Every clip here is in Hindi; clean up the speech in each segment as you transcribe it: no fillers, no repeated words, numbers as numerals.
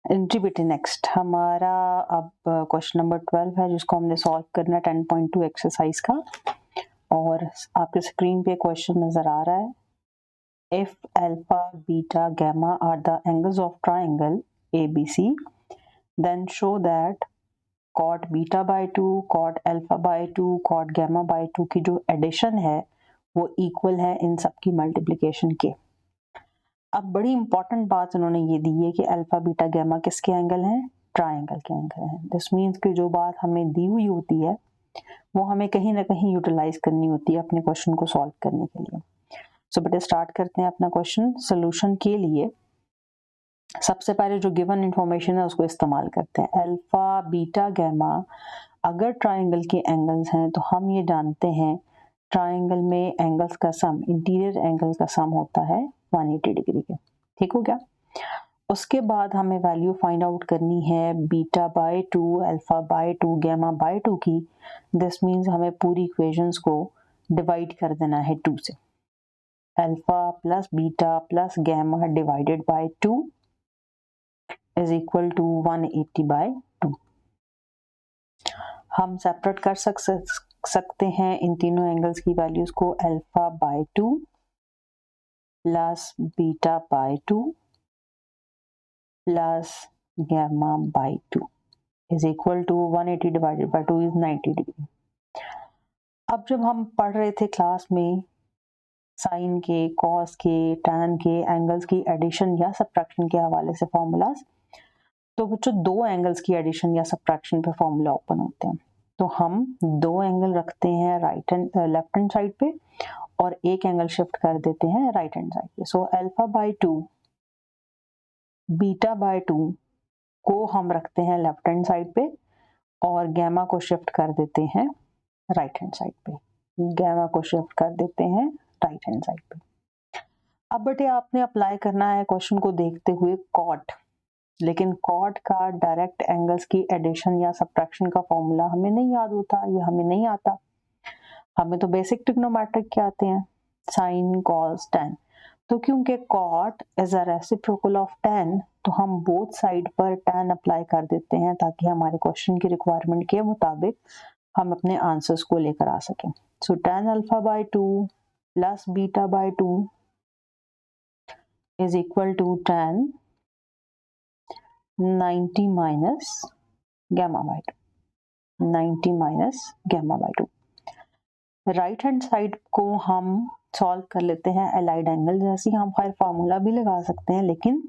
जी बेटे, नेक्स्ट हमारा अब क्वेश्चन नंबर 12 है जिसको हमने सॉल्व करना है 10.2 एक्सरसाइज का। और आपके स्क्रीन पे क्वेश्चन नज़र आ रहा है। If alpha beta gamma are the angles of triangle ABC, then show that cot beta by 2, cot alpha by 2, cot gamma by 2 की जो एडिशन है वो इक्वल है इन सब की मल्टीप्लिकेशन के। अब बड़ी इंपॉर्टेंट बात उन्होंने ये दी है कि अल्फा बीटा गैमा किसके एंगल हैं? ट्राइंगल के एंगल हैं। दिस मीन्स कि जो बात हमें दी हुई होती है वो हमें कहीं ना कहीं यूटिलाइज करनी होती है अपने क्वेश्चन को सॉल्व करने के लिए। सो बेटे स्टार्ट करते हैं अपना क्वेश्चन। सोल्यूशन के लिए सबसे पहले जो गिवन इंफॉर्मेशन है उसको इस्तेमाल करते हैं। अल्फा बीटा गैमा अगर ट्राइंगल के एंगल्स हैं तो हम ये जानते हैं ट्राइंगल में एंगल्स का सम, इंटीरियर एंगल का सम होता है 180 डिग्री के। ठीक हो गया। उसके बाद हमें वैल्यू फाइंड आउट करनी है beta by 2, alpha by 2, gamma by 2 की। दिस मीन्स हमें पूरी इक्वेशंस को डिवाइड कर देना है 2 से। Alpha plus beta plus gamma divided by 2 is equal to 180 by 2। हम सेपरेट कर सकते हैं इन तीनों एंगल्स की वैल्यूज को। Alpha by 2 plus beta by 2 plus gamma by 2 is equal to 180 divided by 2 is 90 degree. अब जब हम पढ़ रहे थे क्लास में साइन के, कॉस के, टैन के एंगल्स की एडिशन या सब्ट्रैक्शन के हवाले से फॉर्मूलाज, तो बच्चों दो एंगल्स की एडिशन या सब्ट्रैक्शन पे फॉर्मूला ओपन होते हैं। तो हम दो एंगल रखते हैं लेफ्ट हैंड साइड पे और एक एंगल शिफ्ट कर देते हैं राइट हैंड साइड पे। So alpha by 2 beta by 2 को हम रखते हैं लेफ्ट हैंड साइड पे और गैमा को शिफ्ट कर देते हैं राइट हैंड साइड पे। गैमा को शिफ्ट कर देते हैं राइट हैंड साइड पे। अब बेटे आपने अप्लाई करना है क्वेश्चन को देखते हुए कॉट, लेकिन कॉट का डायरेक्ट एंगल्स की एडिशन या सब्ट्रैक्शन का फॉर्मूला हमें नहीं याद होता, ये हमें नहीं आता। हमें तो बेसिक ट्रिग्नोमेट्रिक के आते हैं, साइन कॉस टैन। तो क्योंकि cot is a reciprocal of tan तो हम बोथ साइड पर टैन अप्लाई कर देते हैं ताकि हमारे क्वेश्चन की रिक्वायरमेंट के मुताबिक हम अपने आंसर्स को लेकर आ सकें। So tan alpha by 2 plus beta by 2 is equal to tan 90 minus gamma by 2, 90 minus gamma by 2। Right hand side को हम सॉल्व कर लेते हैं अलाइड एंगल जैसे। हम खैर फार्मूला भी लगा सकते हैं लेकिन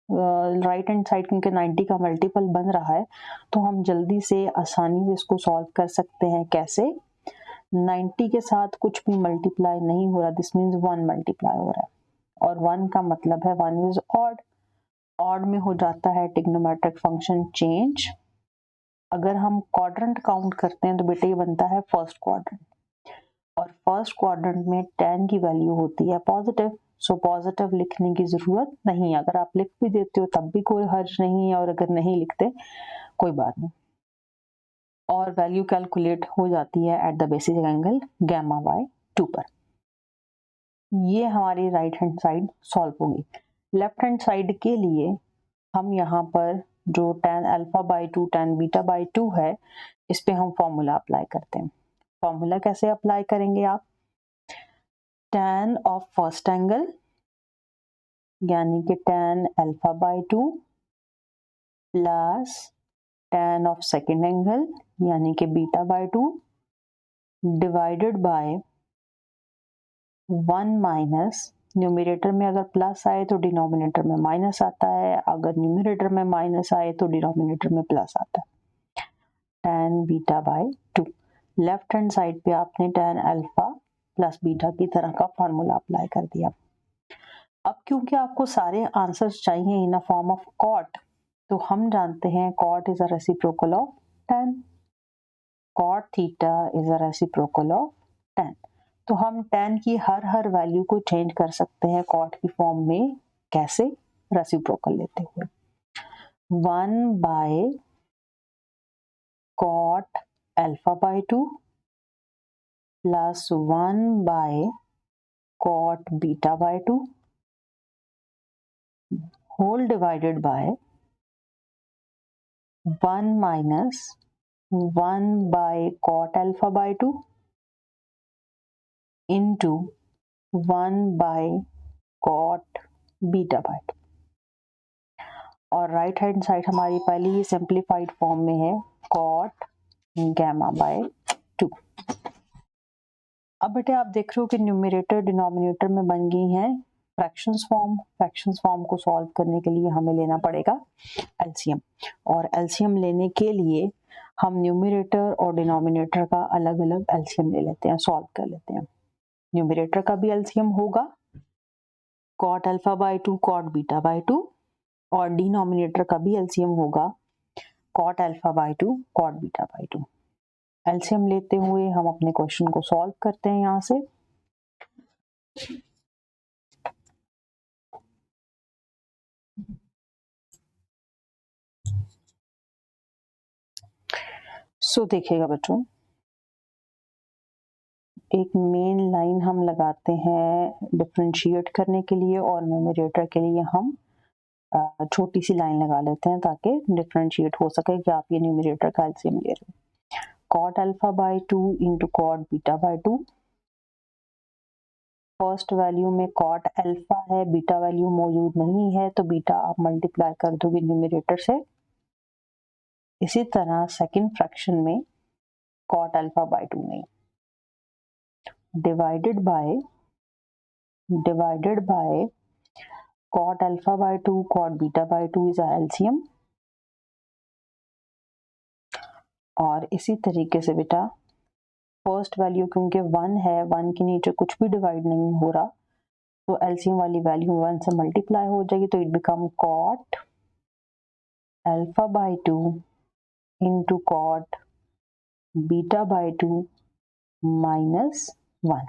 राइट हैंड साइड क्योंकि 90 का मल्टीपल बन रहा है तो हम जल्दी से आसानी से इसको सॉल्व कर सकते हैं। कैसे? 90 के साथ कुछ भी मल्टीप्लाई नहीं हो रहा, दिस मीन्स 1 मल्टीप्लाई हो रहा है और 1 का मतलब है 1 इज ऑड। ऑड में हो जाता है ट्रिग्नोमेट्रिक फंक्शन चेंज। अगर हम क्वाड्रेंट काउंट करते हैं तो बेटे ये बनता है फर्स्ट क्वाड्रेंट और फर्स्ट क्वाड्रेंट में tan की वैल्यू होती है पॉजिटिव। सो पॉजिटिव लिखने की जरूरत नहीं, अगर आप लिख भी देते हो तब भी कोई हर्ज नहीं है और अगर नहीं लिखते कोई बात नहीं। और वैल्यू कैलकुलेट हो जाती है at the basic angle gamma by 2 पर। ये हमारी राइट हैंड साइड सॉल्व होगी। लेफ्ट हैंड साइड के लिए हम यहाँ पर जो tan alpha by 2 tan beta by 2 है इस पे हम फॉर्मूला अप्लाई करते हैं। फॉर्मूला कैसे अप्लाई करेंगे आप? tan ऑफ फर्स्ट एंगल यानी कि tan alpha by 2 plus tan of second angle यानी कि बीटा बाय 2 डिवाइडेड बाय 1 माइनस, न्यूमरेटर में अगर प्लस आए तो डिनोमिनेटर में माइनस आता है, अगर न्यूमरेटर में माइनस आए तो डिनोमिनेटर में प्लस आता है। tan beta by 2। Left hand side पे आपने tan अल्फा प्लस बीटा की तरह का फॉर्मूला अप्लाई कर दिया। अब क्योंकि आपको सारे आंसर्स चाहिए in a form of cot तो हम जानते हैं cot is a reciprocal of tan, cot theta is a reciprocal of tan। तो हम tan की हर वैल्यू को चेंज कर सकते हैं कॉट की फॉर्म में। कैसे? रेसिप्रोकल लेते हुए 1 by cot alpha by 2 plus 1 by cot beta by 2 divided by बाय 1 minus 1 by cot alpha by 2 into 1 by cot beta by 2, और राइट हैंड साइड हमारी पहले ही सिंप्लीफाइड फॉर्म में है कॉट गैमा बाय 2। अब बेटे आप देख रहे हो कि न्यूमरेटर डिनोमिनेटर में बन गई हैं फ्रैक्शंस फॉर्म। फ्रैक्शंस फॉर्म को सॉल्व करने के लिए हमें लेना पड़ेगा एलसीएम, और एलसीएम लेने के लिए हम न्यूमरेटर और डिनोमिनेटर का अलग अलग एलसीएम ले लेते हैं, सॉल्व कर लेते हैं। न्यूमरेटर का भी एलसीएम होगा cot alpha by 2 cot beta by 2, और डिनोमिनेटर का भी एलसीएम होगा cot alpha by 2 cot beta by 2। LCM लेते हुए हम अपने क्वेश्चन को सॉल्व करते हैं यहाँ से। सो देखिएगा बच्चों, एक मेन लाइन हम लगाते हैं डिफरेंशिएट करने के लिए, और न्यूमरेटर के लिए हम छोटी सी लाइन लगा लेते हैं ताकि डिफरेंशिएट हो सके कि आप ये न्यूमरेटर का एलसीएम ले रहे हैं। Cot alpha by 2 into cot beta by 2। First value में कॉट अल्फा है, बीटा वैल्यू मौजूद नहीं है, तो बीटा आप मल्टीप्लाई कर दोगे न्यूमरेटर से। इसी तरह सेकंड फ्रैक्शन में कॉट अल्फा बाय 2 नहीं, divided by cot alpha by 2 cot beta by 2 is a LCM। और इसी तरीके से बेटा फर्स्ट वैल्यू क्योंकि 1 है, 1 के नीचे कुछ भी डिवाइड नहीं हो रहा, तो एलसीएम वाली वैल्यू 1 से मल्टीप्लाई हो जाएगी, तो it become cot alpha by 2 into cot beta by 2 minus 1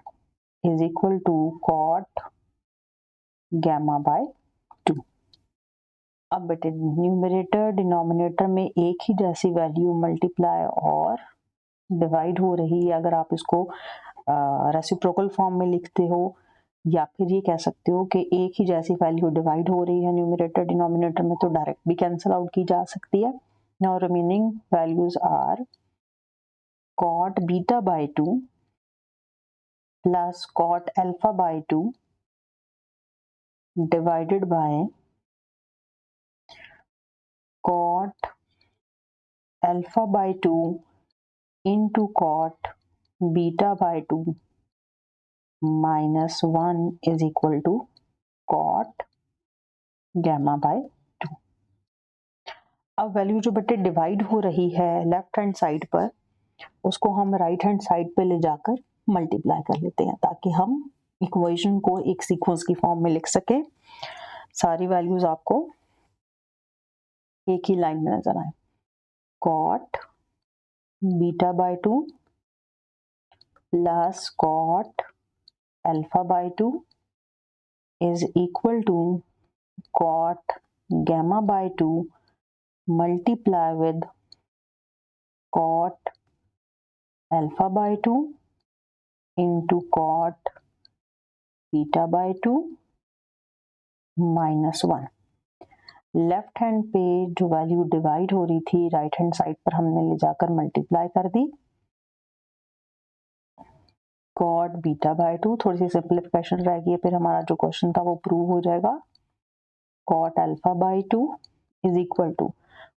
is equal to cot gamma by 2। अब बेटे न्यूमरेटर डिनोमिनेटर में एक ही जैसी वैल्यू मल्टीप्लाई और डिवाइड हो रही है। अगर आप इसको रेसिप्रोकल फॉर्म में लिखते हो, या फिर ये कह सकते हो कि एक ही जैसी वैल्यू डिवाइड हो रही है न्यूमरेटर डिनोमिनेटर में, तो डायरेक्ट भी कैंसिल आउट की जा सकती है। Now remaining values are cot beta by 2 plus cot alpha by 2 divided by cot alpha by 2 into cot beta by 2 minus 1 is equal to cot gamma by 2। अब वैल्यू जो बेटे डिवाइड हो रही है लेफ्ट हैंड साइड पर, उसको हम राइट हैंड साइड पे ले जाकर मल्टीप्लाई कर लेते हैं ताकि हम इक्वेशन को एक सीक्वेंस की फॉर्म में लिख सके। सारी वैल्यूज आपको एक ही लाइन में नजर आए। cot beta by 2 plus cot alpha by 2 is equal to cot gamma by 2 multiply with cot alpha by 2 into cot beta by 2 minus 1। Left hand पे जो वैल्यू डिवाइड हो रही थी राइट हैंड साइड पर हमने ले जाकर मल्टीप्लाई कर दी। कॉट बीटा बाय 2, थोड़ी सी सिंप्लीफिकेशन रह गई है, फिर हमारा जो क्वेश्चन था वो प्रूव हो जाएगा। Cot alpha by 2 is equal to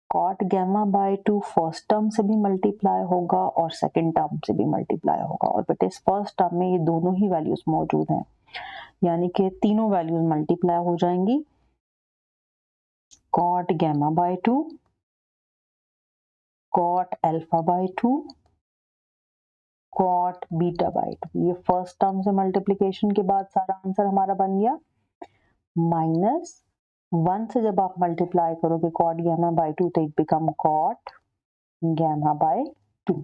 cot gamma by 2 first term से भी मल्टीप्लाई होगा और सेकंड टर्म से भी मल्टीप्लाई होगा, और बेटे इस फर्स्ट टर्म में ये दोनों ही वैल्यूज मौजूद हैं, यानी कि तीनों वैल्यूज मल्टीप्लाई हो जाएंगी। Cot gamma by 2 cot alpha by 2 cot beta by 2, ये फर्स्ट टर्म से मल्टीप्लिकेशन के बाद सारा आंसर हमारा बन गया। माइनस 1 से जब आप मल्टीप्लाई करोगे कॉट गैमा बाय 2 तो it become cot gamma by 2।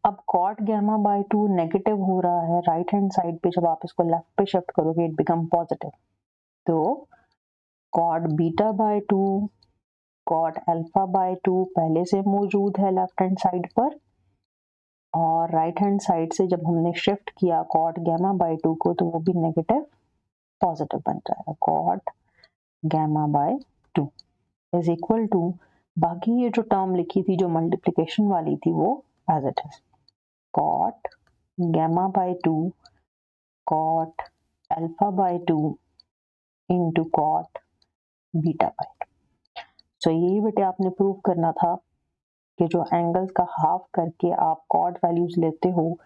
अब कॉट गैमा बाय 2 नेगेटिव हो रहा है राइट हैंड साइड पे, जब आप इसको लेफ्ट पे शिफ्ट करोगे इट बिकम पॉजिटिव, तो cot beta by 2 cot alpha by 2 पहले से मौजूद है लेफ्ट हैंड साइड पर, और राइट हैंड साइड से जब हमने शिफ्ट किया कॉट गैमा बाय 2 को, तो वो भी नेगेटिव पॉजिटिव बन जाएगा। Cot gamma by 2 is equal to बाकी ये जो टर्म लिखी थी जो मल्टीप्लिकेशन वाली थी वो as it is, cot gamma by 2 cot alpha by 2 into cot beta by 2। So यही बेटे आपने प्रूव करना था कि जो एंगल्स का हाफ करके आप कॉट वैल्यूज लेते हो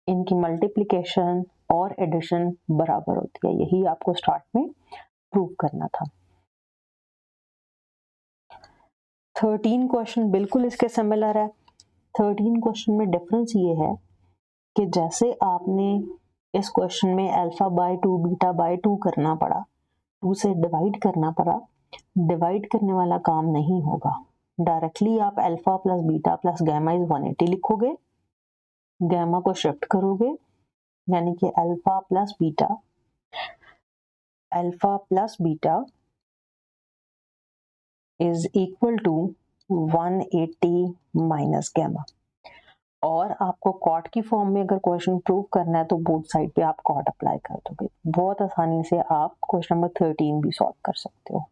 इनकी मल्टीप्लिकेशन और एडिशन बराबर होती है, यही आपको स्टार्ट में प्रूव करना था। 13 क्वेश्चन बिल्कुल इसके सिमिलर है। 13 क्वेश्चन में डिफरेंस ये है कि जैसे आपने इस क्वेश्चन में अल्फा बाय 2 बीटा बाय 2 करना पड़ा, 2 से डिवाइड करना पड़ा, डिवाइड करने वाला काम नहीं होगा, डायरेक्टली आप alpha plus beta plus gamma is 180 लिखोगे, गैमा को शिफ्ट करोगे, यानी कि alpha plus beta is equal to 180 minus gamma. और आपको कॉट की फॉर्म में अगर क्वेश्चन प्रूव करना है तो बोथ साइड पे आप कॉट अप्लाई कर दोगे। बहुत आसानी से आप क्वेश्चन नंबर 13 भी सॉल्व कर सकते हो।